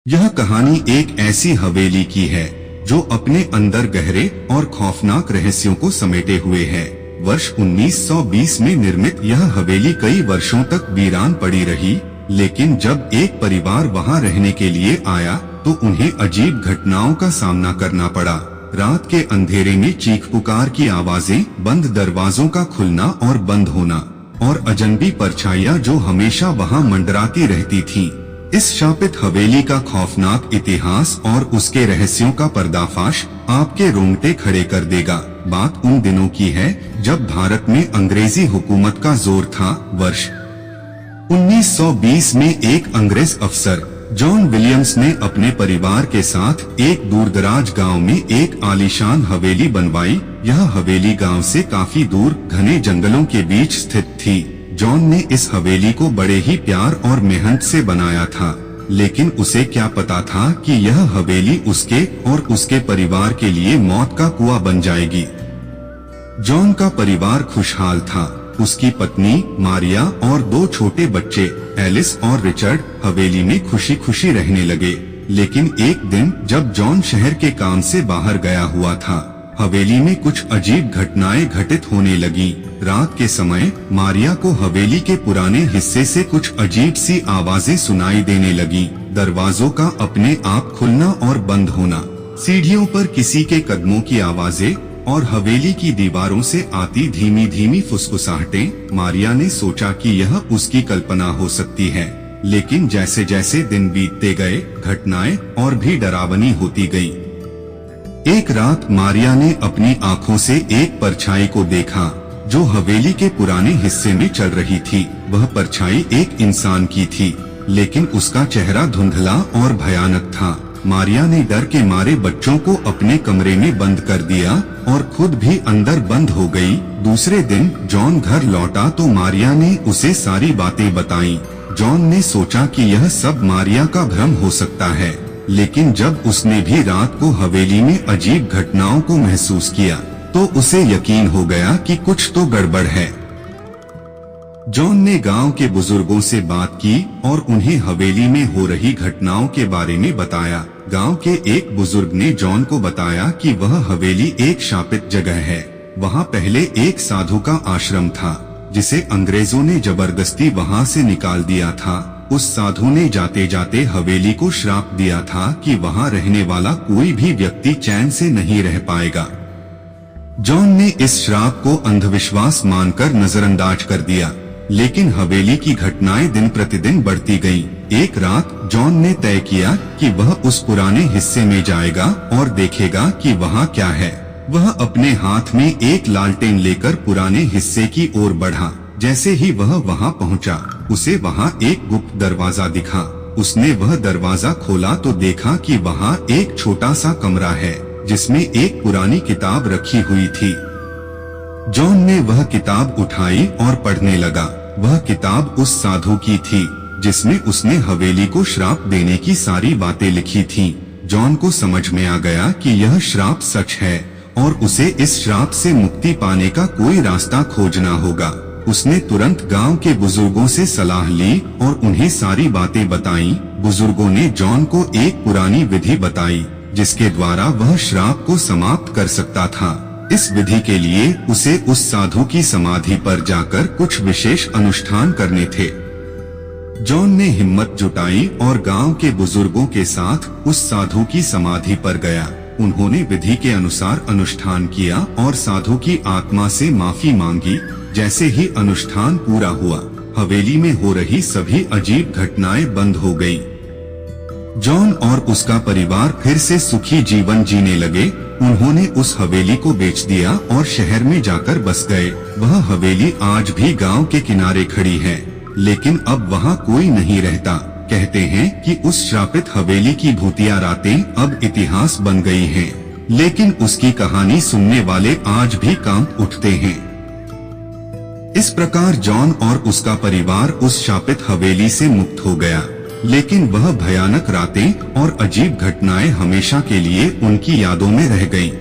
यह कहानी एक ऐसी हवेली की है जो अपने अंदर गहरे और खौफनाक रहस्यों को समेटे हुए है। वर्ष 1920 में निर्मित यह हवेली कई वर्षों तक वीरान पड़ी रही, लेकिन जब एक परिवार वहां रहने के लिए आया तो उन्हें अजीब घटनाओं का सामना करना पड़ा। रात के अंधेरे में चीख पुकार की आवाजें, बंद दरवाजों का खुलना और बंद होना, और अजनबी परछाइयां जो हमेशा वहां मंडराती रहती थीं। इस शापित हवेली का खौफनाक इतिहास और उसके रहस्यों का पर्दाफाश आपके रोंगटे खड़े कर देगा। बात उन दिनों की है जब भारत में अंग्रेजी हुकूमत का जोर था। वर्ष 1920 में एक अंग्रेज अफसर जॉन विलियम्स ने अपने परिवार के साथ एक दूरदराज गांव में एक आलीशान हवेली बनवाई। यह हवेली गांव से काफी दूर घने जंगलों के बीच स्थित थी। जॉन ने इस हवेली को बड़े ही प्यार और मेहनत से बनाया था, लेकिन उसे क्या पता था कि यह हवेली उसके और उसके परिवार के लिए मौत का कुआं बन जाएगी। जॉन का परिवार खुशहाल था। उसकी पत्नी मारिया और दो छोटे बच्चे एलिस और रिचर्ड हवेली में खुशी खुशी रहने लगे। लेकिन एक दिन जब जॉन शहर के काम से बाहर गया हुआ था, हवेली में कुछ अजीब घटनाएं घटित होने लगी। रात के समय मारिया को हवेली के पुराने हिस्से से कुछ अजीब सी आवाजें सुनाई देने लगी। दरवाजों का अपने आप खुलना और बंद होना, सीढ़ियों पर किसी के कदमों की आवाजें और हवेली की दीवारों से आती धीमी धीमी फुसफुसाहटें। मारिया ने सोचा कि यह उसकी कल्पना हो सकती है, लेकिन जैसे जैसे दिन बीतते गए घटनाएं और भी डरावनी होती गई। एक रात मारिया ने अपनी आंखों से एक परछाई को देखा जो हवेली के पुराने हिस्से में चल रही थी। वह परछाई एक इंसान की थी, लेकिन उसका चेहरा धुंधला और भयानक था। मारिया ने डर के मारे बच्चों को अपने कमरे में बंद कर दिया और खुद भी अंदर बंद हो गई। दूसरे दिन जॉन घर लौटा तो मारिया ने उसे सारी बातें बताईं। जॉन ने सोचा कि यह सब मारिया का भ्रम हो सकता है, लेकिन जब उसने भी रात को हवेली में अजीब घटनाओं को महसूस किया तो उसे यकीन हो गया कि कुछ तो गड़बड़ है। जॉन ने गांव के बुजुर्गों से बात की और उन्हें हवेली में हो रही घटनाओं के बारे में बताया। गांव के एक बुजुर्ग ने जॉन को बताया कि वह हवेली एक शापित जगह है। वहां पहले एक साधु का आश्रम था, जिसे अंग्रेजों ने जबरदस्ती वहां से निकाल दिया था। उस साधु ने जाते जाते हवेली को श्राप दिया था कि वहां रहने वाला कोई भी व्यक्ति चैन से नहीं रह पाएगा। जॉन ने इस श्राप को अंधविश्वास मानकर नजरअंदाज कर दिया, लेकिन हवेली की घटनाएं दिन प्रतिदिन बढ़ती गईं। एक रात जॉन ने तय किया कि वह उस पुराने हिस्से में जाएगा और देखेगा कि वहां क्या है। वह अपने हाथ में एक लालटेन लेकर पुराने हिस्से की ओर बढ़ा। जैसे ही वह वहां पहुंचा, उसे वहां एक गुप्त दरवाजा दिखा। उसने वह दरवाजा खोला तो देखा कि वहां एक छोटा सा कमरा है जिसमें एक पुरानी किताब रखी हुई थी। जॉन ने वह किताब उठाई और पढ़ने लगा। वह किताब उस साधु की थी जिसमें उसने हवेली को श्राप देने की सारी बातें लिखी थीं। जॉन को समझ में आ गया कि यह श्राप सच है और उसे इस श्राप से मुक्ति पाने का कोई रास्ता खोजना होगा। उसने तुरंत गांव के बुजुर्गों से सलाह ली और उन्हें सारी बातें बताईं। बुजुर्गों ने जॉन को एक पुरानी विधि बताई जिसके द्वारा वह श्राप को समाप्त कर सकता था। इस विधि के लिए उसे उस साधु की समाधि पर जाकर कुछ विशेष अनुष्ठान करने थे। जॉन ने हिम्मत जुटाई और गांव के बुजुर्गों के साथ उस साधु की समाधि पर गया। उन्होंने विधि के अनुसार अनुष्ठान किया और साधु की आत्मा से माफी मांगी। जैसे ही अनुष्ठान पूरा हुआ, हवेली में हो रही सभी अजीब घटनाएं बंद हो गई। जॉन और उसका परिवार फिर से सुखी जीवन जीने लगे। उन्होंने उस हवेली को बेच दिया और शहर में जाकर बस गए। वह हवेली आज भी गांव के किनारे खड़ी है, लेकिन अब वहां कोई नहीं रहता। कहते हैं कि उस श्रापित हवेली की भूतिया रातें अब इतिहास बन गई हैं, लेकिन उसकी कहानी सुनने वाले आज भी कांप उठते हैं। इस प्रकार जॉन और उसका परिवार उस शापित हवेली से मुक्त हो गया, लेकिन वह भयानक रातें और अजीब घटनाएं हमेशा के लिए उनकी यादों में रह गईं।